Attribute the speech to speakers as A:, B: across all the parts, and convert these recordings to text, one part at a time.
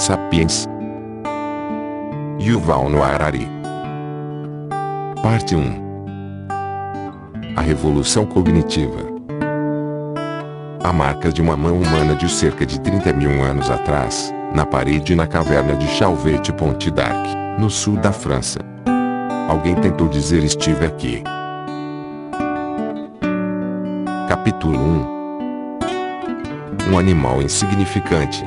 A: Sapiens. Yuval Noah Harari. Parte 1. A Revolução Cognitiva. Há marcas de uma mão humana de cerca de 30 mil anos atrás, na parede na caverna de Chauvet-Ponty d'Arc, no sul da França. Alguém tentou dizer estive aqui. Capítulo 1. Um animal insignificante.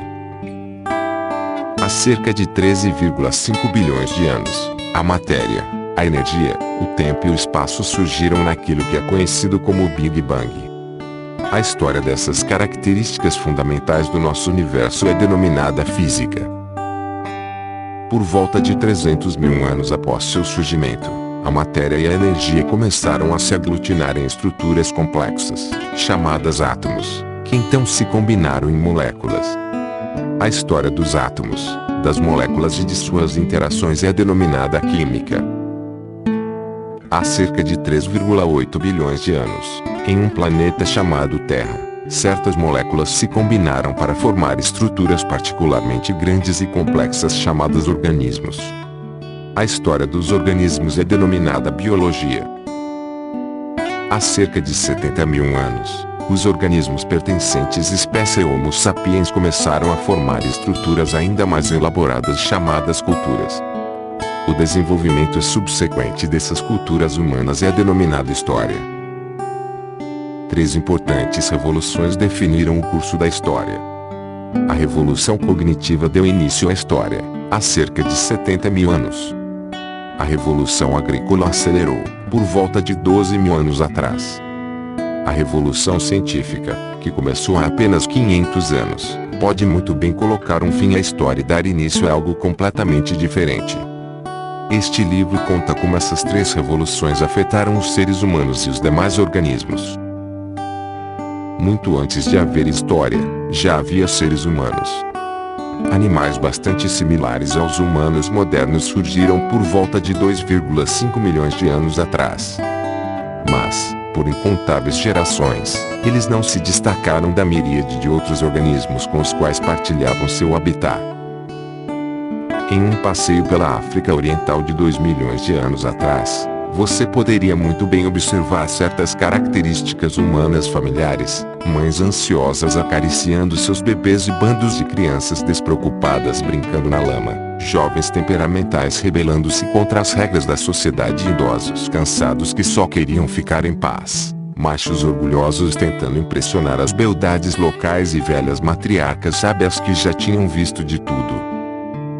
A: Há cerca de 13,5 bilhões de anos, a matéria, a energia, o tempo e o espaço surgiram naquilo que é conhecido como o Big Bang. A história dessas características fundamentais do nosso universo é denominada física. Por volta de 300 mil anos após seu surgimento, a matéria e a energia começaram a se aglutinar em estruturas complexas, chamadas átomos, que então se combinaram em moléculas. A história dos átomos, das moléculas e de suas interações é denominada química. Há cerca de 3,8 bilhões de anos, em um planeta chamado Terra, certas moléculas se combinaram para formar estruturas particularmente grandes e complexas chamadas organismos. A história dos organismos é denominada biologia. Há cerca de 70 mil anos, os organismos pertencentes à espécie Homo sapiens começaram a formar estruturas ainda mais elaboradas chamadas culturas. O desenvolvimento subsequente dessas culturas humanas é denominado história. Três importantes revoluções definiram o curso da história. A Revolução Cognitiva deu início à história, há cerca de 70 mil anos. A Revolução Agrícola acelerou, por volta de 12 mil anos atrás. A Revolução Científica, que começou há apenas 500 anos, pode muito bem colocar um fim à história e dar início a algo completamente diferente. Este livro conta como essas três revoluções afetaram os seres humanos e os demais organismos. Muito antes de haver história, já havia seres humanos. Animais bastante similares aos humanos modernos surgiram por volta de 2,5 milhões de anos atrás. Mas, por incontáveis gerações, eles não se destacaram da miríade de outros organismos com os quais partilhavam seu habitat. Em um passeio pela África Oriental de 2 milhões de anos atrás, você poderia muito bem observar certas características humanas familiares, mães ansiosas acariciando seus bebês e bandos de crianças despreocupadas brincando na lama, jovens temperamentais rebelando-se contra as regras da sociedade e idosos cansados que só queriam ficar em paz, machos orgulhosos tentando impressionar as beldades locais e velhas matriarcas sábias que já tinham visto de tudo.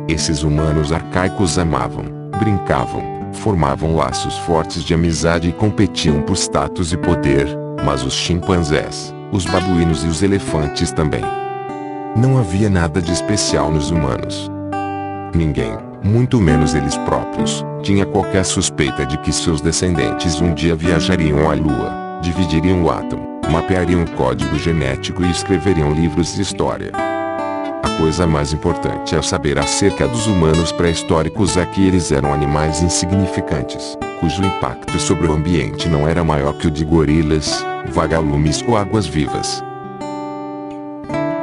A: Esses humanos arcaicos amavam, brincavam, formavam laços fortes de amizade e competiam por status e poder, mas os chimpanzés, os babuínos e os elefantes também. Não havia nada de especial nos humanos. Ninguém, muito menos eles próprios, tinha qualquer suspeita de que seus descendentes um dia viajariam à Lua, dividiriam o átomo, mapeariam o código genético e escreveriam livros de história. A coisa mais importante a saber acerca dos humanos pré-históricos é que eles eram animais insignificantes, cujo impacto sobre o ambiente não era maior que o de gorilas, vagalumes ou águas-vivas.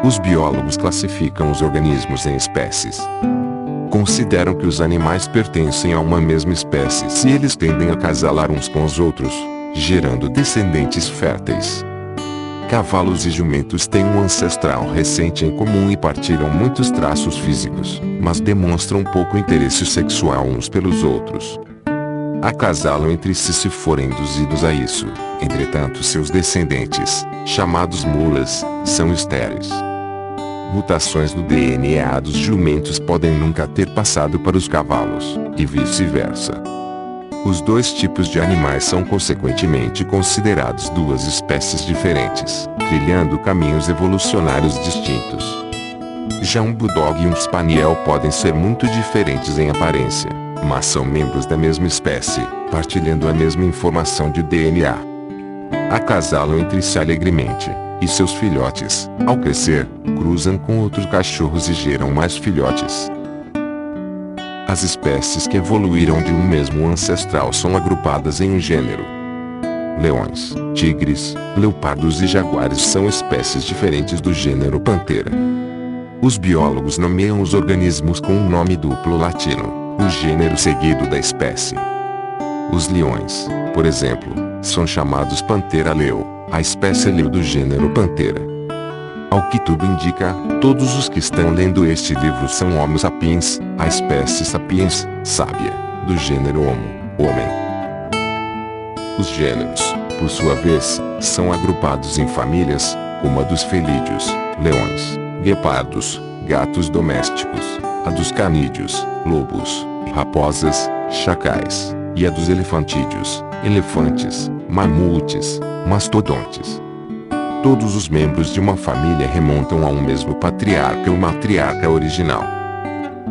A: Os biólogos classificam os organismos em espécies. Consideram que os animais pertencem a uma mesma espécie se eles tendem a casalar uns com os outros, gerando descendentes férteis. Cavalos e jumentos têm um ancestral recente em comum e partilham muitos traços físicos, mas demonstram pouco interesse sexual uns pelos outros. Acasalam entre si se forem induzidos a isso, entretanto seus descendentes, chamados mulas, são estéreis. Mutações do DNA dos jumentos podem nunca ter passado para os cavalos, e vice-versa. Os dois tipos de animais são consequentemente considerados duas espécies diferentes, trilhando caminhos evolucionários distintos. Já um bulldog e um spaniel podem ser muito diferentes em aparência, mas são membros da mesma espécie, partilhando a mesma informação de DNA. Acasalam entre si alegremente, e seus filhotes, ao crescer, cruzam com outros cachorros e geram mais filhotes. As espécies que evoluíram de um mesmo ancestral são agrupadas em um gênero. Leões, tigres, leopardos e jaguares são espécies diferentes do gênero Panthera. Os biólogos nomeiam os organismos com um nome duplo latino, o gênero seguido da espécie. Os leões, por exemplo, são chamados Panthera leo, a espécie leo do gênero Panthera. Ao que tudo indica, todos os que estão lendo este livro são Homo sapiens, a espécie sapiens, sábia, do gênero Homo, homem. Os gêneros, por sua vez, são agrupados em famílias, como a dos felídeos, leões, guepardos, gatos domésticos, a dos canídeos, lobos, raposas, chacais, e a dos elefantídeos, elefantes, mamutes, mastodontes. Todos os membros de uma família remontam a um mesmo patriarca ou matriarca original.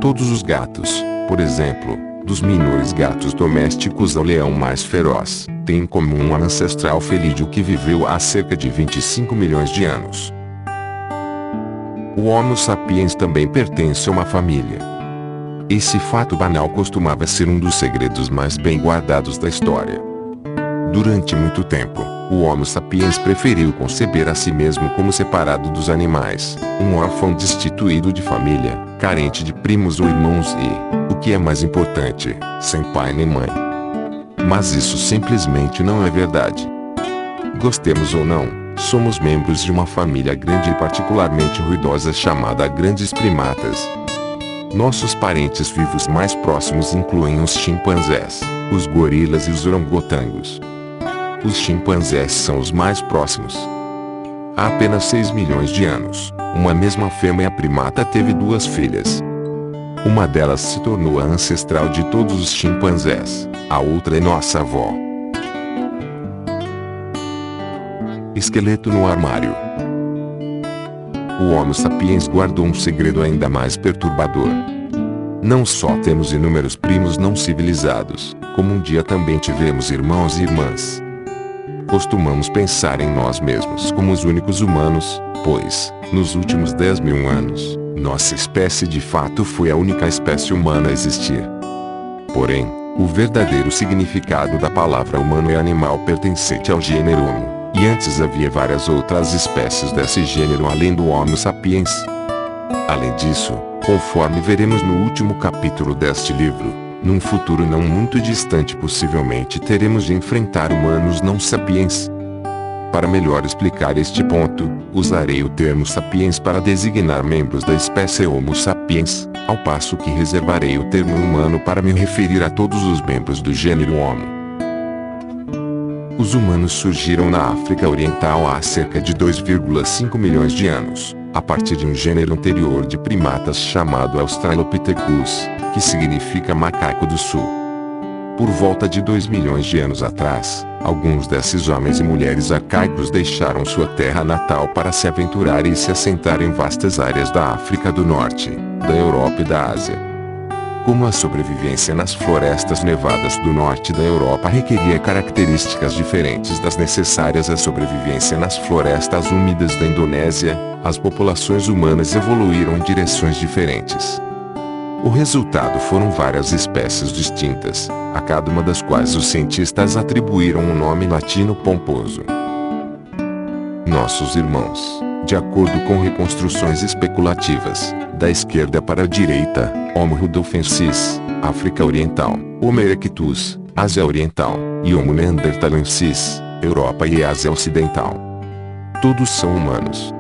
A: Todos os gatos, por exemplo, dos menores gatos domésticos ao leão mais feroz, têm em comum um ancestral felídeo que viveu há cerca de 25 milhões de anos. O Homo sapiens também pertence a uma família. Esse fato banal costumava ser um dos segredos mais bem guardados da história. Durante muito tempo, o Homo sapiens preferiu conceber a si mesmo como separado dos animais, um órfão destituído de família, carente de primos ou irmãos e, o que é mais importante, sem pai nem mãe. Mas isso simplesmente não é verdade. Gostemos ou não, somos membros de uma família grande e particularmente ruidosa chamada grandes primatas. Nossos parentes vivos mais próximos incluem os chimpanzés, os gorilas e os orangotangos. Os chimpanzés são os mais próximos. Há apenas 6 milhões de anos, uma mesma fêmea primata teve 2 filhas. Uma delas se tornou a ancestral de todos os chimpanzés, a outra é nossa avó. Esqueleto no armário. O Homo sapiens guardou um segredo ainda mais perturbador. Não só temos inúmeros primos não civilizados, como um dia também tivemos irmãos e irmãs. Costumamos pensar em nós mesmos como os únicos humanos, pois, nos últimos 10 mil anos, nossa espécie de fato foi a única espécie humana a existir. Porém, o verdadeiro significado da palavra humano é animal pertencente ao gênero Homo, e antes havia várias outras espécies desse gênero além do Homo sapiens. Além disso, conforme veremos no último capítulo deste livro, num futuro não muito distante possivelmente teremos de enfrentar humanos não sapiens. Para melhor explicar este ponto, usarei o termo sapiens para designar membros da espécie Homo sapiens, ao passo que reservarei o termo humano para me referir a todos os membros do gênero Homo. Os humanos surgiram na África Oriental há cerca de 2,5 milhões de anos, a partir de um gênero anterior de primatas chamado Australopithecus, que significa macaco do sul. Por volta de 2 milhões de anos atrás, alguns desses homens e mulheres arcaicos deixaram sua terra natal para se aventurar e se assentar em vastas áreas da África do Norte, da Europa e da Ásia. Como a sobrevivência nas florestas nevadas do norte da Europa requeria características diferentes das necessárias à sobrevivência nas florestas úmidas da Indonésia, as populações humanas evoluíram em direções diferentes. O resultado foram várias espécies distintas, a cada uma das quais os cientistas atribuíram um nome latino pomposo. Nossos irmãos, de acordo com reconstruções especulativas, da esquerda para a direita, Homo rudolfensis, África Oriental, Homo erectus, Ásia Oriental, e Homo neanderthalensis, Europa e Ásia Ocidental. Todos são humanos.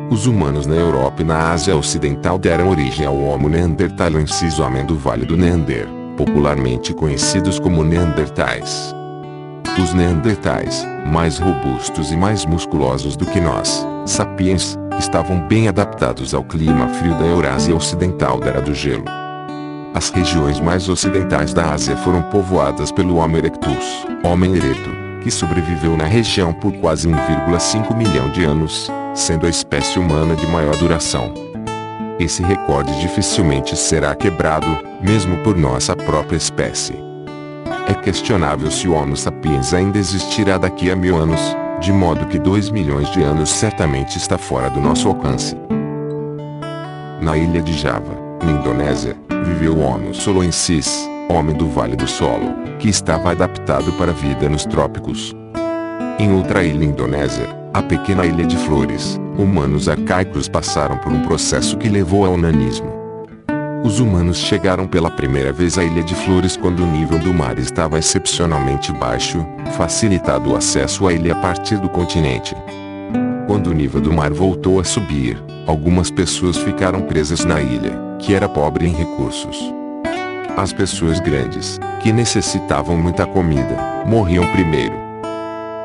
A: Os humanos na Europa e na Ásia Ocidental deram origem ao Homo neanderthalensis, homem do Vale do Neander, popularmente conhecidos como neandertais. Os neandertais, mais robustos e mais musculosos do que nós, sapiens, estavam bem adaptados ao clima frio da Eurásia Ocidental da Era do Gelo. As regiões mais ocidentais da Ásia foram povoadas pelo Homo erectus, homem ereto, que sobreviveu na região por quase 1,5 milhão de anos, sendo a espécie humana de maior duração. Esse recorde dificilmente será quebrado, mesmo por nossa própria espécie. É questionável se o Homo sapiens ainda existirá daqui a 1000 anos, de modo que 2 milhões de anos certamente está fora do nosso alcance. Na ilha de Java, na Indonésia, viveu o Homo soloensis, homem do Vale do Solo, que estava adaptado para a vida nos trópicos. Em outra ilha indonésia, A pequena Ilha de Flores, humanos arcaicos passaram por um processo que levou ao nanismo. Os humanos chegaram pela primeira vez à Ilha de Flores quando o nível do mar estava excepcionalmente baixo, facilitado o acesso à ilha a partir do continente. Quando o nível do mar voltou a subir, algumas pessoas ficaram presas na ilha, que era pobre em recursos. As pessoas grandes, que necessitavam muita comida, morriam primeiro.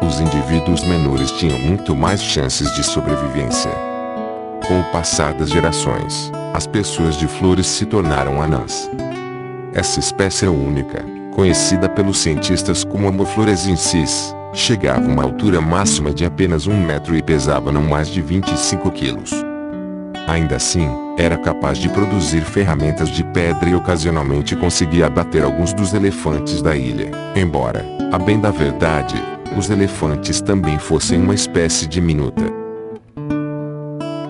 A: Os indivíduos menores tinham muito mais chances de sobrevivência. Com o passar das gerações, as pessoas de Flores se tornaram anãs. Essa espécie é única, conhecida pelos cientistas como Homo florensis, chegava a uma altura máxima de apenas 1 metro e pesava não mais de 25 quilos. Ainda assim, era capaz de produzir ferramentas de pedra e ocasionalmente conseguia abater alguns dos elefantes da ilha, embora, a bem da verdade, os elefantes também fossem uma espécie diminuta.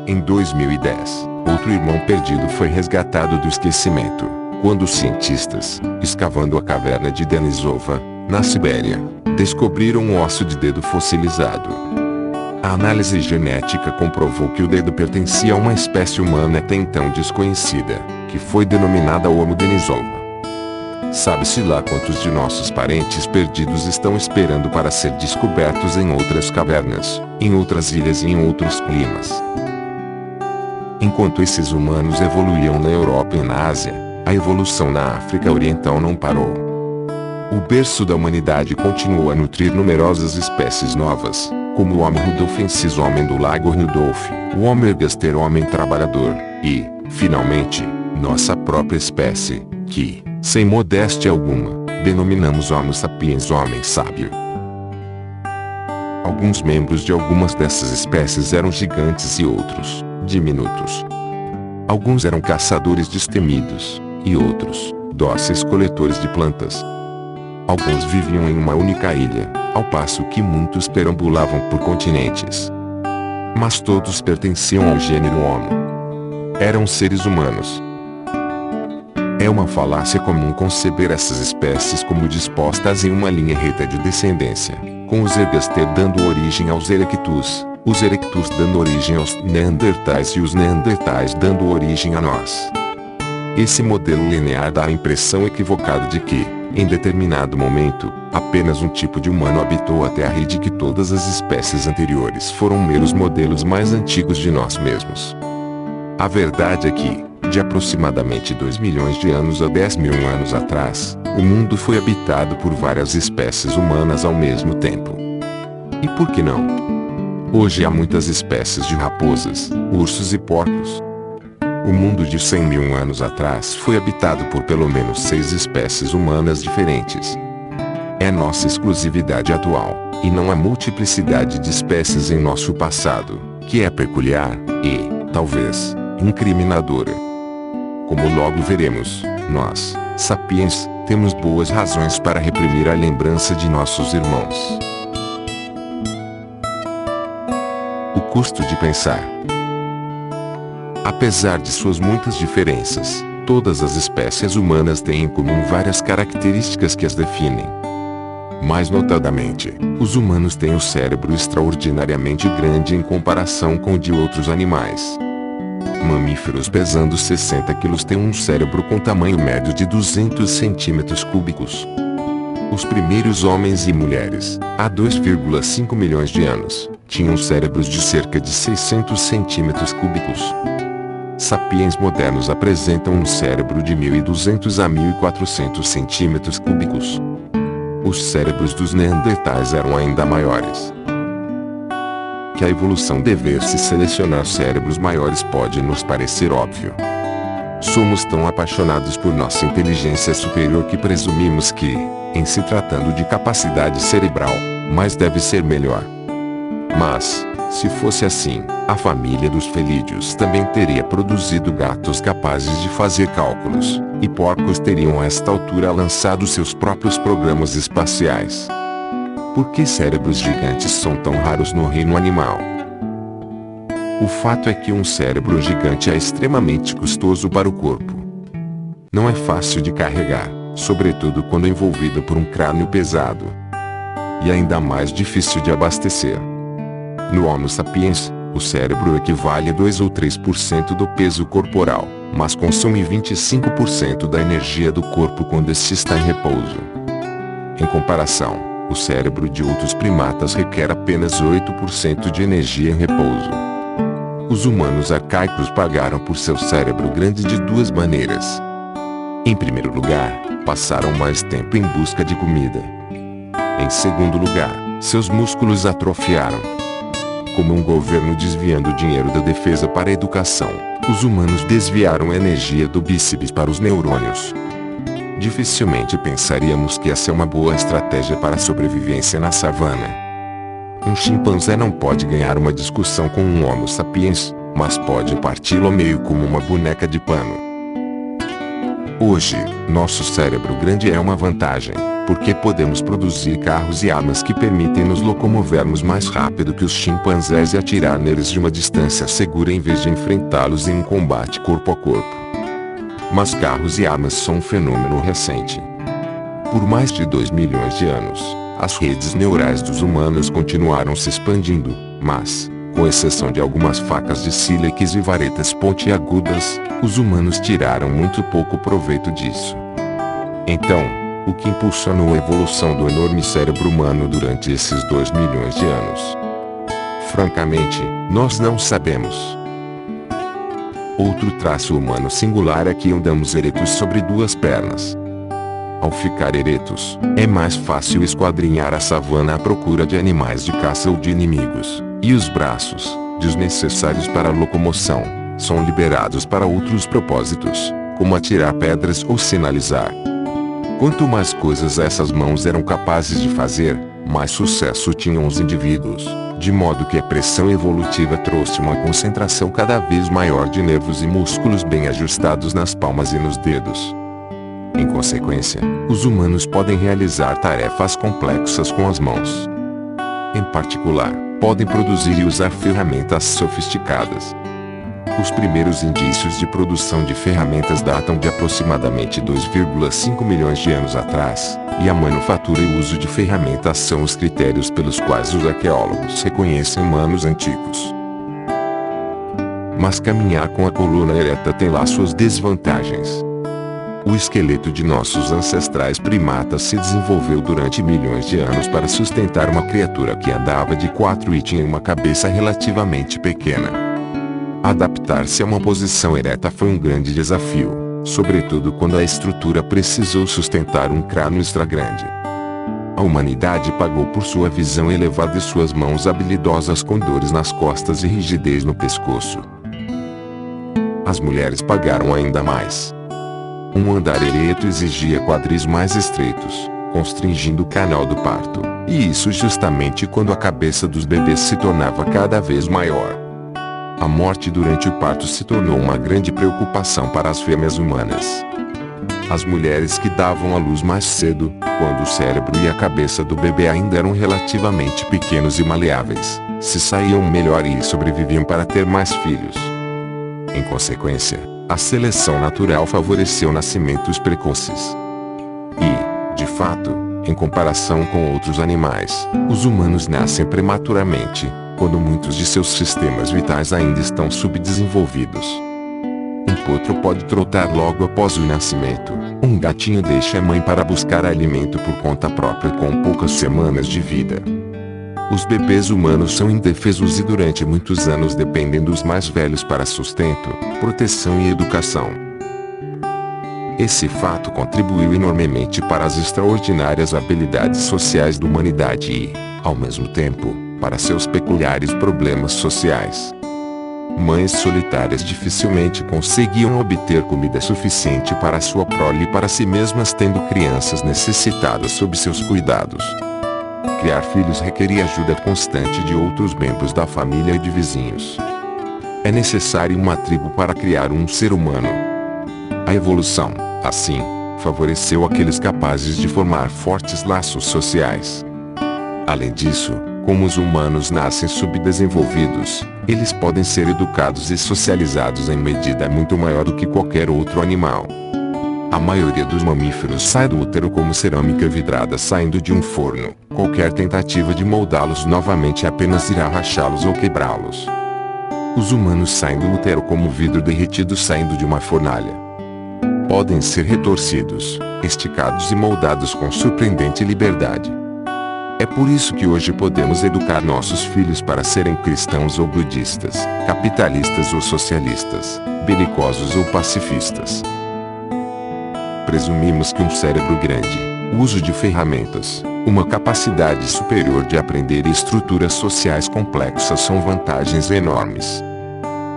A: Em 2010, outro irmão perdido foi resgatado do esquecimento, quando os cientistas, escavando a caverna de Denisova, na Sibéria, descobriram um osso de dedo fossilizado. A análise genética comprovou que o dedo pertencia a uma espécie humana até então desconhecida, que foi denominada Homo denisova. Sabe-se lá quantos de nossos parentes perdidos estão esperando para ser descobertos em outras cavernas, em outras ilhas e em outros climas. Enquanto esses humanos evoluíam na Europa e na Ásia, a evolução na África Oriental não parou. O berço da humanidade continuou a nutrir numerosas espécies novas, como o Homo rudolfensis, homem do lago Rudolf, o Homo ergaster, homem trabalhador, e, finalmente, nossa própria espécie, que, sem modéstia alguma, denominamos Homo sapiens, homem sábio. Alguns membros de algumas dessas espécies eram gigantes e outros, diminutos. Alguns eram caçadores destemidos, e outros, dóceis coletores de plantas. Alguns viviam em uma única ilha, ao passo que muitos perambulavam por continentes. Mas todos pertenciam ao gênero Homo. Eram seres humanos. É uma falácia comum conceber essas espécies como dispostas em uma linha reta de descendência, com os ergaster dando origem aos erectus, os erectus dando origem aos neandertais e os neandertais dando origem a nós. Esse modelo linear dá a impressão equivocada de que, em determinado momento, apenas um tipo de humano habitou a Terra e de que todas as espécies anteriores foram meros modelos mais antigos de nós mesmos. A verdade é que, de aproximadamente 2 milhões de anos a 10 mil anos atrás, o mundo foi habitado por várias espécies humanas ao mesmo tempo. E por que não? Hoje há muitas espécies de raposas, ursos e porcos. O mundo de 100 mil anos atrás foi habitado por pelo menos 6 espécies humanas diferentes. É nossa exclusividade atual, e não a multiplicidade de espécies em nosso passado, que é peculiar, e, talvez, incriminadora. Como logo veremos, nós, sapiens, temos boas razões para reprimir a lembrança de nossos irmãos. O custo de pensar. Apesar de suas muitas diferenças, todas as espécies humanas têm em comum várias características que as definem. Mais notadamente, os humanos têm o cérebro extraordinariamente grande em comparação com o de outros animais. Mamíferos pesando 60 quilos têm um cérebro com tamanho médio de 200 centímetros cúbicos. Os primeiros homens e mulheres, há 2,5 milhões de anos, tinham cérebros de cerca de 600 centímetros cúbicos. Sapiens modernos apresentam um cérebro de 1.200 a 1.400 centímetros cúbicos. Os cérebros dos neandertais eram ainda maiores. Que a evolução devesse selecionar cérebros maiores pode nos parecer óbvio. Somos tão apaixonados por nossa inteligência superior que presumimos que, em se tratando de capacidade cerebral, mais deve ser melhor. Mas, se fosse assim, a família dos felídeos também teria produzido gatos capazes de fazer cálculos, e porcos teriam a esta altura lançado seus próprios programas espaciais. Por que cérebros gigantes são tão raros no reino animal? O fato é que um cérebro gigante é extremamente custoso para o corpo. Não é fácil de carregar, sobretudo quando envolvido por um crânio pesado. E ainda mais difícil de abastecer. No Homo sapiens, o cérebro equivale a 2 ou 3% do peso corporal, mas consome 25% da energia do corpo quando este está em repouso. Em comparação, o cérebro de outros primatas requer apenas 8% de energia em repouso. Os humanos arcaicos pagaram por seu cérebro grande de duas maneiras. Em primeiro lugar, passaram mais tempo em busca de comida. Em segundo lugar, seus músculos atrofiaram. Como um governo desviando dinheiro da defesa para a educação, os humanos desviaram a energia do bíceps para os neurônios. Dificilmente pensaríamos que essa é uma boa estratégia para a sobrevivência na savana. Um chimpanzé não pode ganhar uma discussão com um Homo sapiens, mas pode parti-lo ao meio como uma boneca de pano. Hoje, nosso cérebro grande é uma vantagem, porque podemos produzir carros e armas que permitem nos locomovermos mais rápido que os chimpanzés e atirar neles de uma distância segura em vez de enfrentá-los em um combate corpo a corpo. Mas carros e armas são um fenômeno recente. Por mais de 2 milhões de anos, as redes neurais dos humanos continuaram se expandindo, mas, com exceção de algumas facas de sílex e varetas pontiagudas, os humanos tiraram muito pouco proveito disso. Então, o que impulsionou a evolução do enorme cérebro humano durante esses 2 milhões de anos? Francamente, nós não sabemos. Outro traço humano singular é que andamos eretos sobre duas pernas. Ao ficar eretos, é mais fácil esquadrinhar a savana à procura de animais de caça ou de inimigos, e os braços, desnecessários para a locomoção, são liberados para outros propósitos, como atirar pedras ou sinalizar. Quanto mais coisas essas mãos eram capazes de fazer, mais sucesso tinham os indivíduos, de modo que a pressão evolutiva trouxe uma concentração cada vez maior de nervos e músculos bem ajustados nas palmas e nos dedos. Em consequência, os humanos podem realizar tarefas complexas com as mãos. Em particular, podem produzir e usar ferramentas sofisticadas. Os primeiros indícios de produção de ferramentas datam de aproximadamente 2,5 milhões de anos atrás, e a manufatura e o uso de ferramentas são os critérios pelos quais os arqueólogos reconhecem humanos antigos. Mas caminhar com a coluna ereta tem lá suas desvantagens. O esqueleto de nossos ancestrais primatas se desenvolveu durante milhões de anos para sustentar uma criatura que andava de 4 e tinha uma cabeça relativamente pequena. Adaptar-se a uma posição ereta foi um grande desafio, sobretudo quando a estrutura precisou sustentar um crânio extra grande. A humanidade pagou por sua visão elevada e suas mãos habilidosas com dores nas costas e rigidez no pescoço. As mulheres pagaram ainda mais. Um andar ereto exigia quadris mais estreitos, constringindo o canal do parto, e isso justamente quando a cabeça dos bebês se tornava cada vez maior. A morte durante o parto se tornou uma grande preocupação para as fêmeas humanas. As mulheres que davam à luz mais cedo, quando o cérebro e a cabeça do bebê ainda eram relativamente pequenos e maleáveis, se saíam melhor e sobreviviam para ter mais filhos. Em consequência, a seleção natural favoreceu nascimentos precoces. E, de fato, em comparação com outros animais, os humanos nascem prematuramente, quando muitos de seus sistemas vitais ainda estão subdesenvolvidos. Um potro pode trotar logo após o nascimento. Um gatinho deixa a mãe para buscar alimento por conta própria com poucas semanas de vida. Os bebês humanos são indefesos e durante muitos anos dependem dos mais velhos para sustento, proteção e educação. Esse fato contribuiu enormemente para as extraordinárias habilidades sociais da humanidade e, ao mesmo tempo, para seus peculiares problemas sociais. Mães solitárias dificilmente conseguiam obter comida suficiente para sua prole e para si mesmas, tendo crianças necessitadas sob seus cuidados. Criar filhos requeria ajuda constante de outros membros da família e de vizinhos. É necessário uma tribo para criar um ser humano. A evolução, assim, favoreceu aqueles capazes de formar fortes laços sociais. Além disso, como os humanos nascem subdesenvolvidos, eles podem ser educados e socializados em medida muito maior do que qualquer outro animal. A maioria dos mamíferos sai do útero como cerâmica vidrada saindo de um forno. Qualquer tentativa de moldá-los novamente apenas irá rachá-los ou quebrá-los. Os humanos saem do útero como vidro derretido saindo de uma fornalha. Podem ser retorcidos, esticados e moldados com surpreendente liberdade. É por isso que hoje podemos educar nossos filhos para serem cristãos ou budistas, capitalistas ou socialistas, belicosos ou pacifistas. Presumimos que um cérebro grande, o uso de ferramentas, uma capacidade superior de aprender e estruturas sociais complexas são vantagens enormes.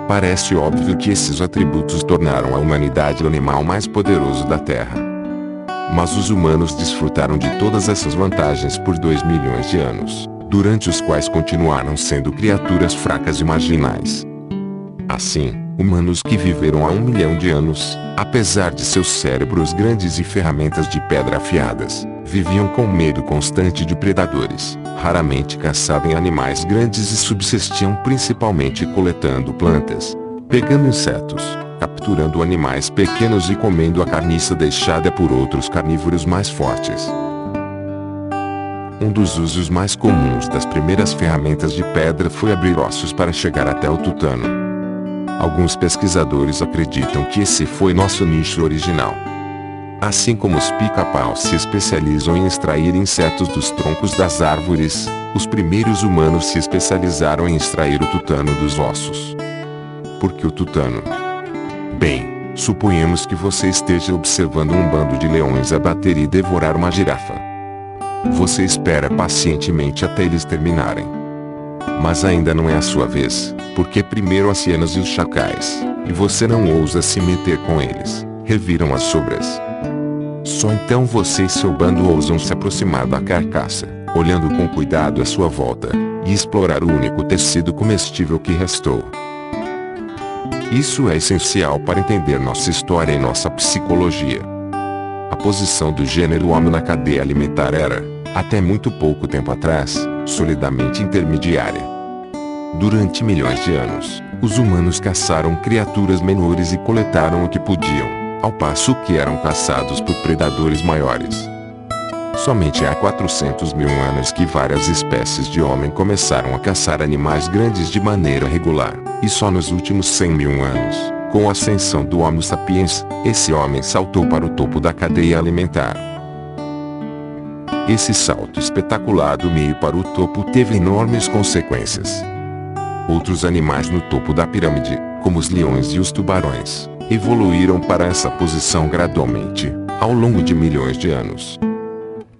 A: Parece óbvio que esses atributos tornaram a humanidade o animal mais poderoso da Terra. Mas os humanos desfrutaram de todas essas vantagens por 2 milhões de anos, durante os quais continuaram sendo criaturas fracas e marginais. Assim, humanos que viveram há 1 milhão de anos, apesar de seus cérebros grandes e ferramentas de pedra afiadas, viviam com medo constante de predadores, raramente caçavam animais grandes e subsistiam principalmente coletando plantas, pegando insetos, capturando animais pequenos e comendo a carniça deixada por outros carnívoros mais fortes. Um dos usos mais comuns das primeiras ferramentas de pedra foi abrir ossos para chegar até o tutano. Alguns pesquisadores acreditam que esse foi nosso nicho original. Assim como os pica-paus se especializam em extrair insetos dos troncos das árvores, os primeiros humanos se especializaram em extrair o tutano dos ossos. Por que o tutano? Bem, suponhamos que você esteja observando um bando de leões abater e devorar uma girafa. Você espera pacientemente até eles terminarem. Mas ainda não é a sua vez, porque primeiro as hienas e os chacais, e você não ousa se meter com eles, reviram as sobras. Só então você e seu bando ousam se aproximar da carcaça, olhando com cuidado à sua volta, e explorar o único tecido comestível que restou. Isso é essencial para entender nossa história e nossa psicologia. A posição do gênero Homo na cadeia alimentar era, até muito pouco tempo atrás, solidamente intermediária. Durante milhões de anos, os humanos caçaram criaturas menores e coletaram o que podiam, ao passo que eram caçados por predadores maiores. Somente há 400 mil anos que várias espécies de homem começaram a caçar animais grandes de maneira regular, e só nos últimos 100 mil anos, com a ascensão do Homo sapiens, esse homem saltou para o topo da cadeia alimentar. Esse salto espetacular do meio para o topo teve enormes consequências. Outros animais no topo da pirâmide, como os leões e os tubarões, evoluíram para essa posição gradualmente, ao longo de milhões de anos.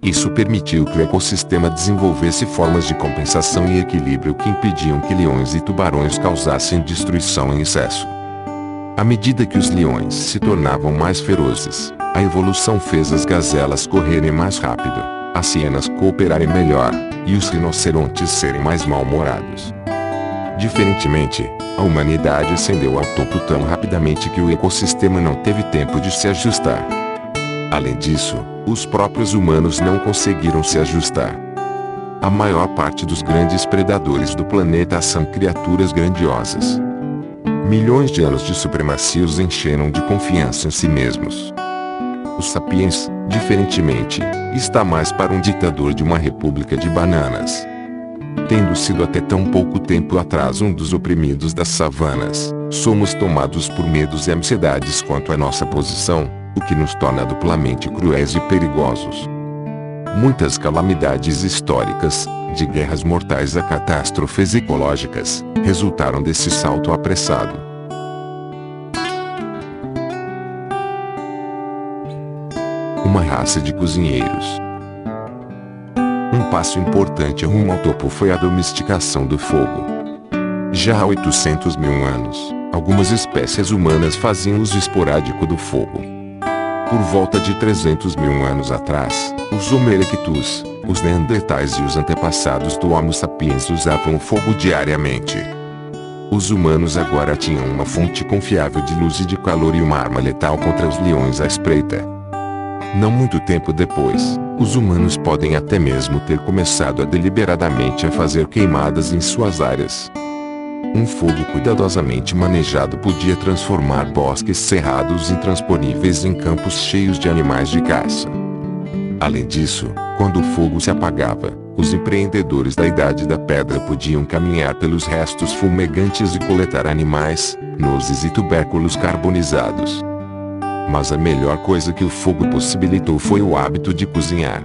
A: Isso permitiu que o ecossistema desenvolvesse formas de compensação e equilíbrio que impediam que leões e tubarões causassem destruição em excesso. À medida que os leões se tornavam mais ferozes, a evolução fez as gazelas correrem mais rápido, as hienas cooperarem melhor, e os rinocerontes serem mais mal-humorados. Diferentemente, a humanidade ascendeu ao topo tão rapidamente que o ecossistema não teve tempo de se ajustar. Além disso, os próprios humanos não conseguiram se ajustar. A maior parte dos grandes predadores do planeta são criaturas grandiosas. Milhões de anos de supremacia os encheram de confiança em si mesmos. Os sapiens, diferentemente, está mais para um ditador de uma república de bananas. Tendo sido até tão pouco tempo atrás um dos oprimidos das savanas, somos tomados por medos e ansiedades quanto à nossa posição, o que nos torna duplamente cruéis e perigosos. Muitas calamidades históricas, de guerras mortais a catástrofes ecológicas, resultaram desse salto apressado. Uma raça de cozinheiros. Um passo importante rumo ao topo foi a domesticação do fogo. Já há 800 mil anos, algumas espécies humanas faziam uso esporádico do fogo. Por volta de 300 mil anos atrás, os Homo erectus, os neandertais e os antepassados do Homo sapiens usavam o fogo diariamente. Os humanos agora tinham uma fonte confiável de luz e de calor e uma arma letal contra os leões à espreita. Não muito tempo depois, os humanos podem até mesmo ter começado a deliberadamente a fazer queimadas em suas áreas. Um fogo cuidadosamente manejado podia transformar bosques cerrados intransponíveis em campos cheios de animais de caça. Além disso, quando o fogo se apagava, os empreendedores da Idade da Pedra podiam caminhar pelos restos fumegantes e coletar animais, nozes e tubérculos carbonizados. Mas a melhor coisa que o fogo possibilitou foi o hábito de cozinhar.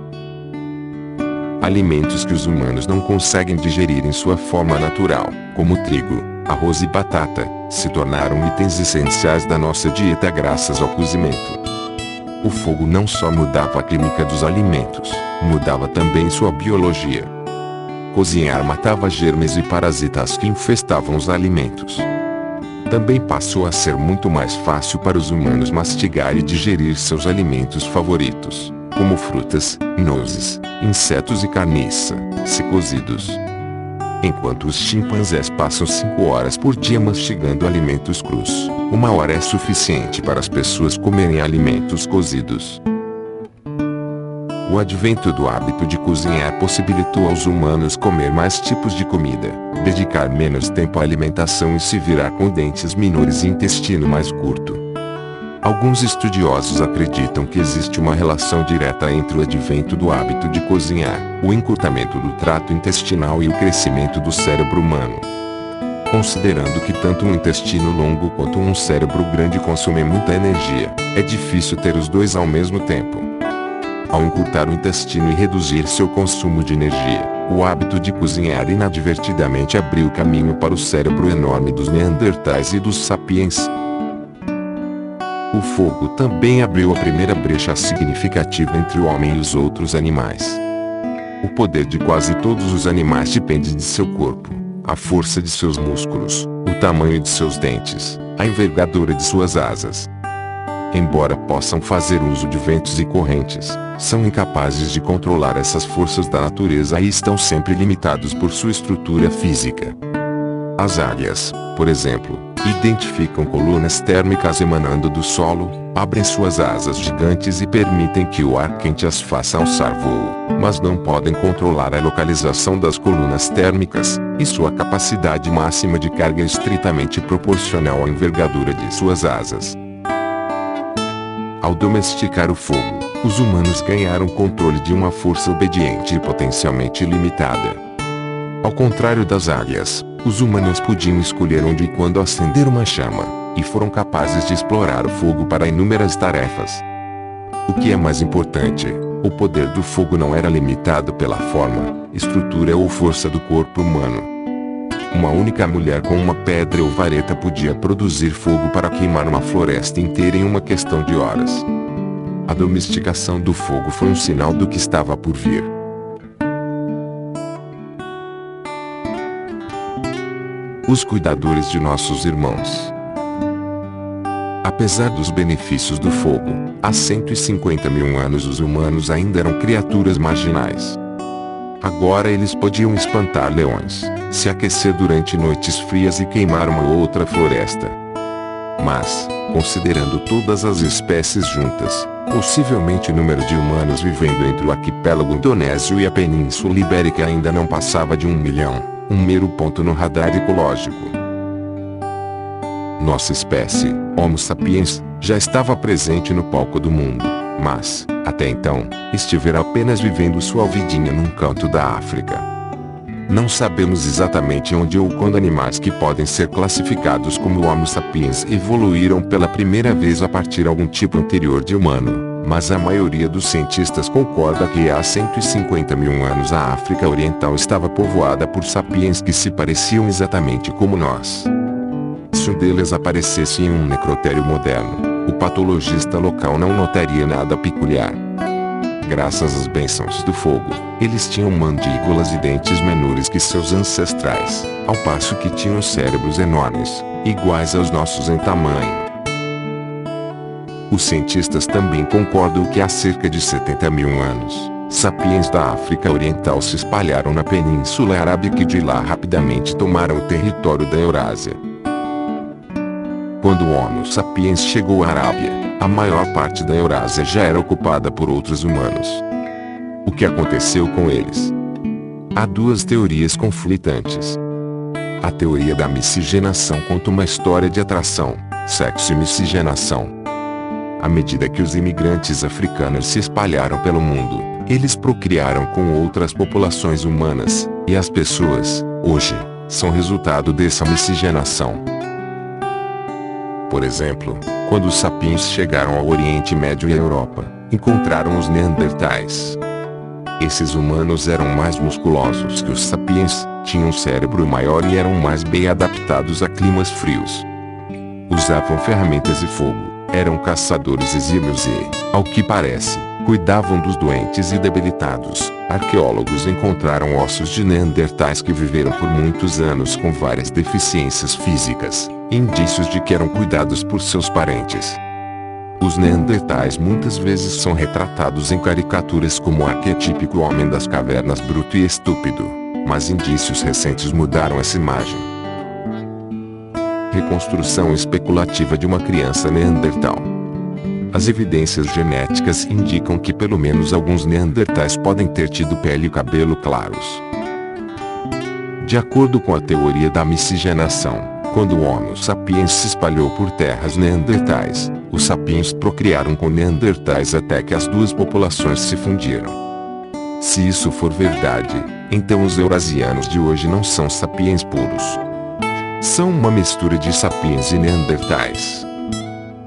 A: Alimentos que os humanos não conseguem digerir em sua forma natural, como trigo, arroz e batata, se tornaram itens essenciais da nossa dieta graças ao cozimento. O fogo não só mudava a química dos alimentos, mudava também sua biologia. Cozinhar matava germes e parasitas que infestavam os alimentos. Também passou a ser muito mais fácil para os humanos mastigar e digerir seus alimentos favoritos, como frutas, nozes, insetos e carniça, se cozidos. Enquanto os chimpanzés passam 5 horas por dia mastigando alimentos crus, 1 hora é suficiente para as pessoas comerem alimentos cozidos. O advento do hábito de cozinhar possibilitou aos humanos comer mais tipos de comida, dedicar menos tempo à alimentação e se virar com dentes menores e intestino mais curto. Alguns estudiosos acreditam que existe uma relação direta entre o advento do hábito de cozinhar, o encurtamento do trato intestinal e o crescimento do cérebro humano. Considerando que tanto um intestino longo quanto um cérebro grande consomem muita energia, é difícil ter os dois ao mesmo tempo. Ao encurtar o intestino e reduzir seu consumo de energia, o hábito de cozinhar inadvertidamente abriu caminho para o cérebro enorme dos Neandertais e dos Sapiens. O fogo também abriu a primeira brecha significativa entre o homem e os outros animais. O poder de quase todos os animais depende de seu corpo, a força de seus músculos, o tamanho de seus dentes, a envergadura de suas asas. Embora possam fazer uso de ventos e correntes, são incapazes de controlar essas forças da natureza e estão sempre limitados por sua estrutura física. As águias, por exemplo, identificam colunas térmicas emanando do solo, abrem suas asas gigantes e permitem que o ar quente as faça alçar voo, mas não podem controlar a localização das colunas térmicas, e sua capacidade máxima de carga é estritamente proporcional à envergadura de suas asas. Ao domesticar o fogo, os humanos ganharam controle de uma força obediente e potencialmente limitada. Ao contrário das águias, os humanos podiam escolher onde e quando acender uma chama, e foram capazes de explorar o fogo para inúmeras tarefas. O que é mais importante, o poder do fogo não era limitado pela forma, estrutura ou força do corpo humano. Uma única mulher com uma pedra ou vareta podia produzir fogo para queimar uma floresta inteira em uma questão de horas. A domesticação do fogo foi um sinal do que estava por vir. Os cuidadores de nossos irmãos. Apesar dos benefícios do fogo, há 150 mil anos os humanos ainda eram criaturas marginais. Agora eles podiam espantar leões, se aquecer durante noites frias e queimar uma ou outra floresta. Mas, considerando todas as espécies juntas, possivelmente o número de humanos vivendo entre o arquipélago indonésio e a Península Ibérica ainda não passava de 1 milhão. Um mero ponto no radar ecológico. Nossa espécie, Homo sapiens, já estava presente no palco do mundo, mas, até então, estivera apenas vivendo sua vidinha num canto da África. Não sabemos exatamente onde ou quando animais que podem ser classificados como Homo sapiens evoluíram pela primeira vez a partir de algum tipo anterior de humano. Mas a maioria dos cientistas concorda que há 150 mil anos a África Oriental estava povoada por sapiens que se pareciam exatamente como nós. Se um deles aparecesse em um necrotério moderno, o patologista local não notaria nada peculiar. Graças às bênçãos do fogo, eles tinham mandíbulas e dentes menores que seus ancestrais, ao passo que tinham cérebros enormes, iguais aos nossos em tamanho. Os cientistas também concordam que há cerca de 70 mil anos, sapiens da África Oriental se espalharam na Península Arábica e de lá rapidamente tomaram o território da Eurásia. Quando o Homo sapiens chegou à Arábia, a maior parte da Eurásia já era ocupada por outros humanos. O que aconteceu com eles? Há duas teorias conflitantes. A teoria da miscigenação conta uma história de atração, sexo e miscigenação. À medida que os imigrantes africanos se espalharam pelo mundo, eles procriaram com outras populações humanas, e as pessoas, hoje, são resultado dessa miscigenação. Por exemplo, quando os sapiens chegaram ao Oriente Médio e à Europa, encontraram os neandertais. Esses humanos eram mais musculosos que os sapiens, tinham um cérebro maior e eram mais bem adaptados a climas frios. Usavam ferramentas e fogo, eram caçadores exímios e, ao que parece, cuidavam dos doentes e debilitados. Arqueólogos encontraram ossos de neandertais que viveram por muitos anos com várias deficiências físicas, indícios de que eram cuidados por seus parentes. Os neandertais muitas vezes são retratados em caricaturas como o arquetípico homem das cavernas bruto e estúpido, mas indícios recentes mudaram essa imagem. Reconstrução especulativa de uma criança neandertal. As evidências genéticas indicam que pelo menos alguns neandertais podem ter tido pele e cabelo claros. De acordo com a teoria da miscigenação, quando o Homo sapiens se espalhou por terras neandertais, os sapiens procriaram com neandertais até que as duas populações se fundiram. Se isso for verdade, então os eurasianos de hoje não são sapiens puros. São uma mistura de sapiens e neandertais.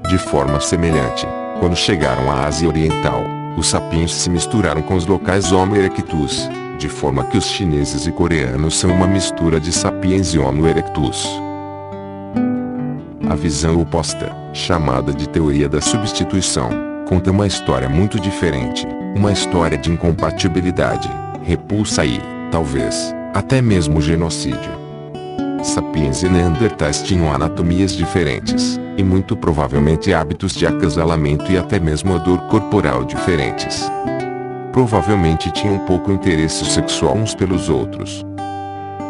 A: De forma semelhante, quando chegaram à Ásia Oriental, os sapiens se misturaram com os locais Homo erectus, de forma que os chineses e coreanos são uma mistura de sapiens e Homo erectus. A visão oposta, chamada de teoria da substituição, conta uma história muito diferente, uma história de incompatibilidade, repulsa e, talvez, até mesmo genocídio. Sapiens e neandertais tinham anatomias diferentes, e muito provavelmente hábitos de acasalamento e até mesmo odor corporal diferentes. Provavelmente tinham pouco interesse sexual uns pelos outros.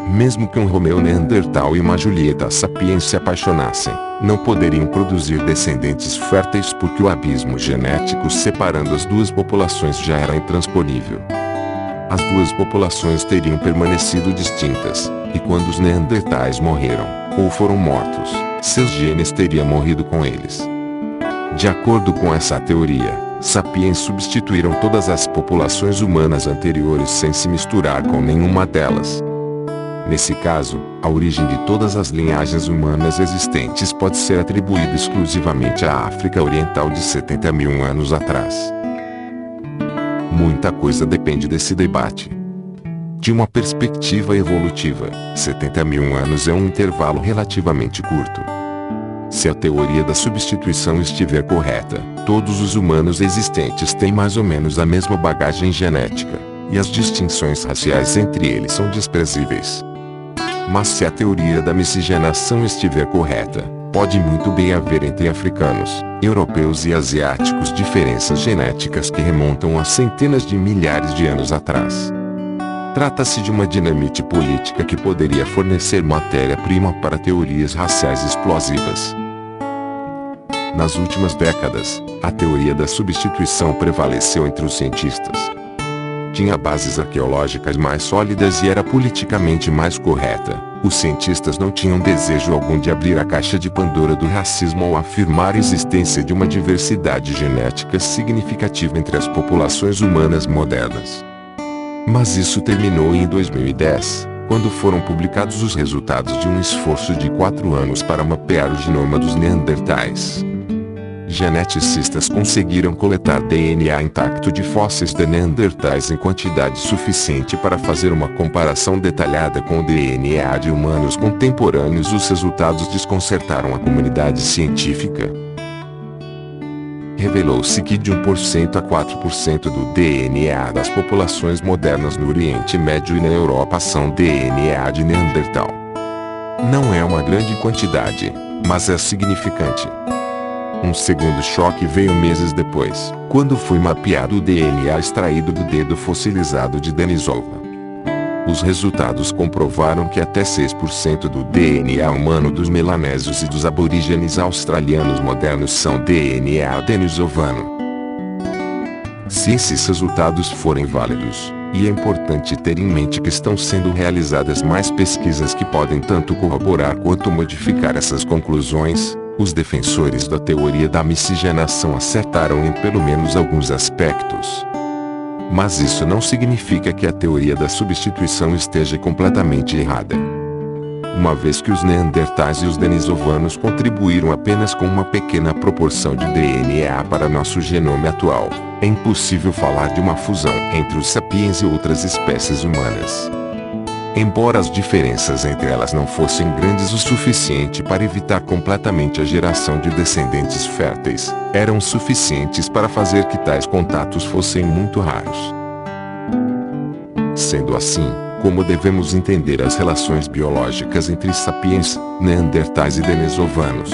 A: Mesmo que um Romeu neandertal e uma Julieta sapiens se apaixonassem, não poderiam produzir descendentes férteis porque o abismo genético separando as duas populações já era intransponível. As duas populações teriam permanecido distintas, e quando os neandertais morreram, ou foram mortos, seus genes teriam morrido com eles. De acordo com essa teoria, sapiens substituíram todas as populações humanas anteriores sem se misturar com nenhuma delas. Nesse caso, a origem de todas as linhagens humanas existentes pode ser atribuída exclusivamente à África Oriental de 70 mil anos atrás. Muita coisa depende desse debate. De uma perspectiva evolutiva, 70 mil anos é um intervalo relativamente curto. Se a teoria da substituição estiver correta, todos os humanos existentes têm mais ou menos a mesma bagagem genética, e as distinções raciais entre eles são desprezíveis. Mas se a teoria da miscigenação estiver correta, pode muito bem haver entre africanos, europeus e asiáticos diferenças genéticas que remontam a centenas de milhares de anos atrás. Trata-se de uma dinamite política que poderia fornecer matéria-prima para teorias raciais explosivas. Nas últimas décadas, a teoria da substituição prevaleceu entre os cientistas. Tinha bases arqueológicas mais sólidas e era politicamente mais correta. Os cientistas não tinham desejo algum de abrir a caixa de Pandora do racismo ao afirmar a existência de uma diversidade genética significativa entre as populações humanas modernas. Mas isso terminou em 2010, quando foram publicados os resultados de um esforço de 4 anos para mapear o genoma dos neandertais. Geneticistas conseguiram coletar DNA intacto de fósseis de neandertais em quantidade suficiente para fazer uma comparação detalhada com o DNA de humanos contemporâneos. Os resultados desconcertaram a comunidade científica. Revelou-se que de 1% a 4% do DNA das populações modernas no Oriente Médio e na Europa são DNA de Neandertal. Não é uma grande quantidade, mas é significante. Um segundo choque veio meses depois, quando foi mapeado o DNA extraído do dedo fossilizado de Denisova. Os resultados comprovaram que até 6% do DNA humano dos melanésios e dos aborígenes australianos modernos são DNA denisovano. Se esses resultados forem válidos, E é importante ter em mente que estão sendo realizadas mais pesquisas que podem tanto corroborar quanto modificar essas conclusões. Os defensores da teoria da miscigenação acertaram em pelo menos alguns aspectos. Mas isso não significa que a teoria da substituição esteja completamente errada. Uma vez que os neandertais e os denisovanos contribuíram apenas com uma pequena proporção de DNA para nosso genoma atual, é impossível falar de uma fusão entre os sapiens e outras espécies humanas. Embora as diferenças entre elas não fossem grandes o suficiente para evitar completamente a geração de descendentes férteis, eram suficientes para fazer que tais contatos fossem muito raros. Sendo assim, como devemos entender as relações biológicas entre sapiens, neandertais e denisovanos?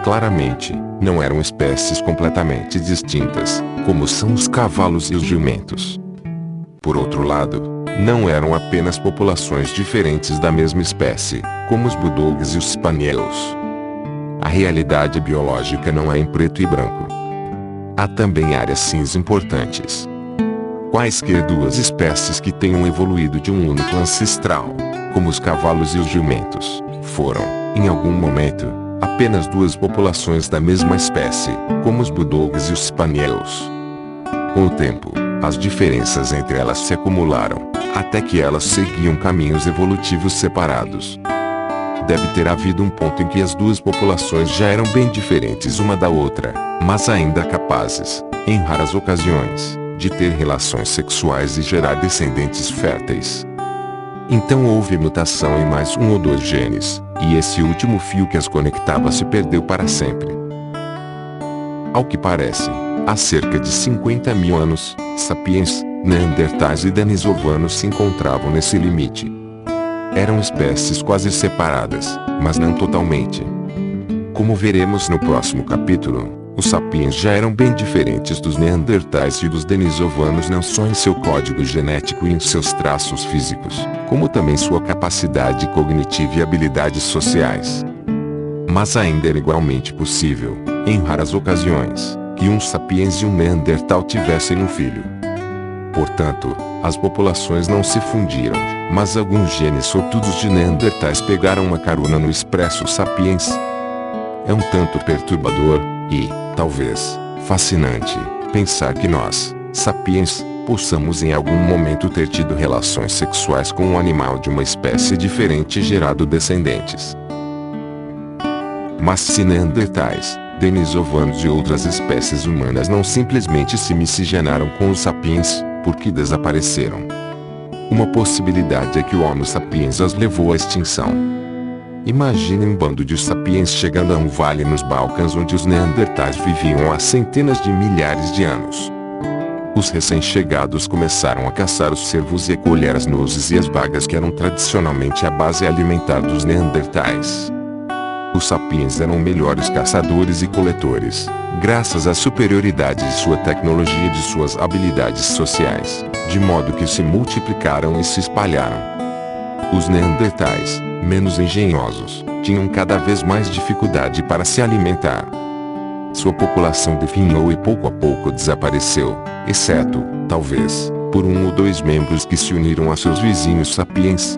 A: Claramente, não eram espécies completamente distintas, como são os cavalos e os jumentos. Por outro lado, não eram apenas populações diferentes da mesma espécie, como os bulldogs e os spaniels. A realidade biológica não é em preto e branco. Há também áreas cinza importantes. Quaisquer duas espécies que tenham evoluído de um único ancestral, como os cavalos e os jumentos, foram, em algum momento, apenas duas populações da mesma espécie, como os bulldogs e os spaniels. Com o tempo, as diferenças entre elas se acumularam, até que elas seguiam caminhos evolutivos separados. Deve ter havido um ponto em que as duas populações já eram bem diferentes uma da outra, mas ainda capazes, em raras ocasiões, de ter relações sexuais e gerar descendentes férteis. Então houve mutação em mais um ou dois genes, e esse último fio que as conectava se perdeu para sempre. Ao que parece, há cerca de 50 mil anos, sapiens, neandertais e denisovanos se encontravam nesse limite. Eram espécies quase separadas, mas não totalmente. Como veremos no próximo capítulo, os sapiens já eram bem diferentes dos neandertais e dos denisovanos não só em seu código genético e em seus traços físicos, como também sua capacidade cognitiva e habilidades sociais. Mas ainda era igualmente possível, em raras ocasiões, que um sapiens e um neandertal tivessem um filho. Portanto, as populações não se fundiram, mas alguns genes sortudos de neandertais pegaram uma carona no expresso sapiens. É um tanto perturbador, e, talvez, fascinante, pensar que nós, sapiens, possamos em algum momento ter tido relações sexuais com um animal de uma espécie diferente e gerado descendentes. Mas se neandertais, denisovanos e outras espécies humanas não simplesmente se miscigenaram com os sapiens, por que desapareceram? Uma possibilidade é que o Homo sapiens as levou à extinção. Imagine um bando de sapiens chegando a um vale nos Balcãs onde os neandertais viviam há centenas de milhares de anos. Os recém-chegados começaram a caçar os cervos e a colher as nozes e as bagas que eram tradicionalmente a base alimentar dos neandertais. Os sapiens eram melhores caçadores e coletores, graças à superioridade de sua tecnologia e de suas habilidades sociais, de modo que se multiplicaram e se espalharam. Os neandertais, menos engenhosos, tinham cada vez mais dificuldade para se alimentar. Sua população definhou e pouco a pouco desapareceu, exceto, talvez, por um ou dois membros que se uniram a seus vizinhos sapiens.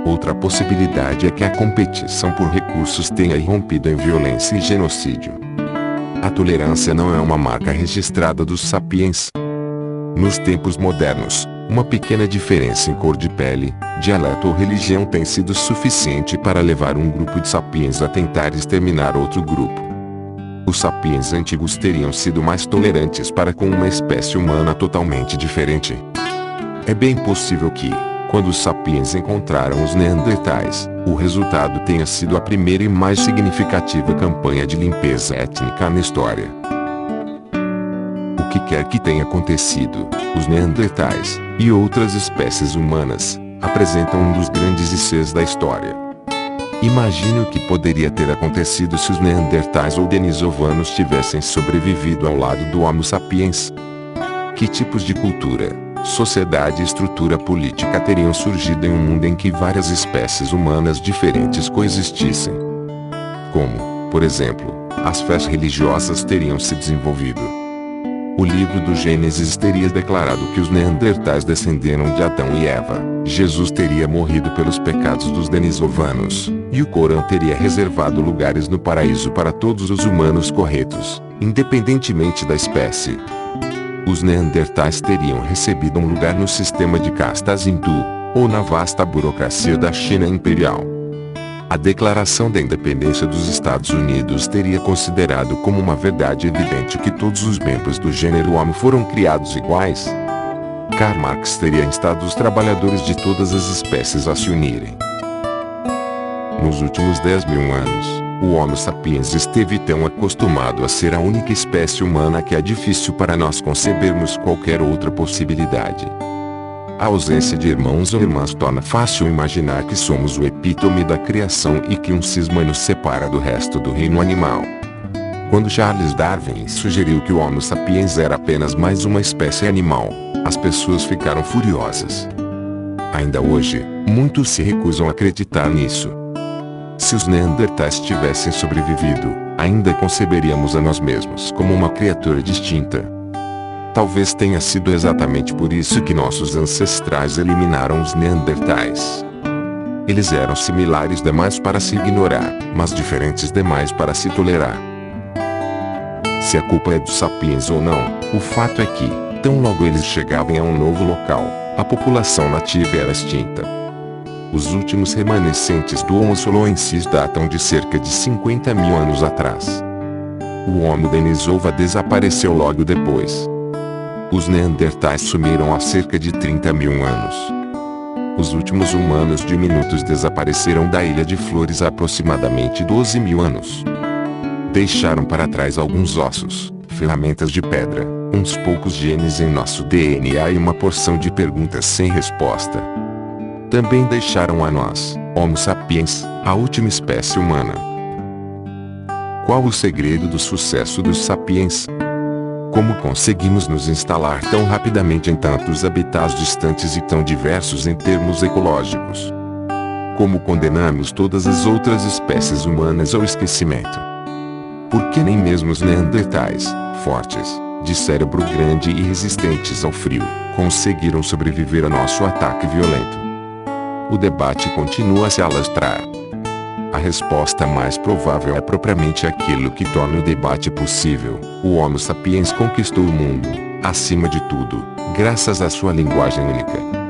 A: Outra possibilidade é que a competição por recursos tenha irrompido em violência e genocídio. A tolerância não é uma marca registrada dos sapiens. Nos tempos modernos, uma pequena diferença em cor de pele, dialeto ou religião tem sido suficiente para levar um grupo de sapiens a tentar exterminar outro grupo. Os sapiens antigos teriam sido mais tolerantes para com uma espécie humana totalmente diferente. É bem possível que, quando os sapiens encontraram os neandertais, o resultado tenha sido a primeira e mais significativa campanha de limpeza étnica na história. O que quer que tenha acontecido, os neandertais, e outras espécies humanas, apresentam um dos grandes ICs da história. Imagine o que poderia ter acontecido se os neandertais ou denisovanos tivessem sobrevivido ao lado do Homo sapiens. Que tipos de cultura, sociedade e estrutura política teriam surgido em um mundo em que várias espécies humanas diferentes coexistissem? Como, por exemplo, as fés religiosas teriam se desenvolvido? O livro do Gênesis teria declarado que os neandertais descenderam de Adão e Eva. Jesus teria morrido pelos pecados dos denisovanos, e o Corão teria reservado lugares no paraíso para todos os humanos corretos, independentemente da espécie. Os neandertais teriam recebido um lugar no sistema de castas hindu, ou na vasta burocracia da China imperial. A Declaração da Independência dos Estados Unidos teria considerado como uma verdade evidente que todos os membros do gênero Homo foram criados iguais. Karl Marx teria instado os trabalhadores de todas as espécies a se unirem. Nos últimos 10.000 anos, o Homo sapiens esteve tão acostumado a ser a única espécie humana que é difícil para nós concebermos qualquer outra possibilidade. A ausência de irmãos ou irmãs torna fácil imaginar que somos o epítome da criação e que um cisma nos separa do resto do reino animal. Quando Charles Darwin sugeriu que o Homo sapiens era apenas mais uma espécie animal, as pessoas ficaram furiosas. Ainda hoje, muitos se recusam a acreditar nisso. Se os neandertais tivessem sobrevivido, ainda conceberíamos a nós mesmos como uma criatura distinta. Talvez tenha sido exatamente por isso que nossos ancestrais eliminaram os neandertais. Eles eram similares demais para se ignorar, mas diferentes demais para se tolerar. Se a culpa é dos sapiens ou não, o fato é que, tão logo eles chegavam a um novo local, a população nativa era extinta. Os últimos remanescentes do Homo soloensis datam de cerca de 50.000 anos atrás. O Homo denisova desapareceu logo depois. Os neandertais sumiram há cerca de 30.000 anos. Os últimos humanos diminutos desapareceram da Ilha de Flores há aproximadamente 12.000 anos. Deixaram para trás alguns ossos, ferramentas de pedra, uns poucos genes em nosso DNA e uma porção de perguntas sem resposta. Também deixaram a nós, Homo sapiens, a última espécie humana. Qual o segredo do sucesso dos sapiens? Como conseguimos nos instalar tão rapidamente em tantos habitats distantes e tão diversos em termos ecológicos? Como condenamos todas as outras espécies humanas ao esquecimento? Por que nem mesmo os neandertais, fortes, de cérebro grande e resistentes ao frio, conseguiram sobreviver a nosso ataque violento? O debate continua a se alastrar. A resposta mais provável é propriamente aquilo que torna o debate possível. O Homo sapiens conquistou o mundo, acima de tudo, graças à sua linguagem única.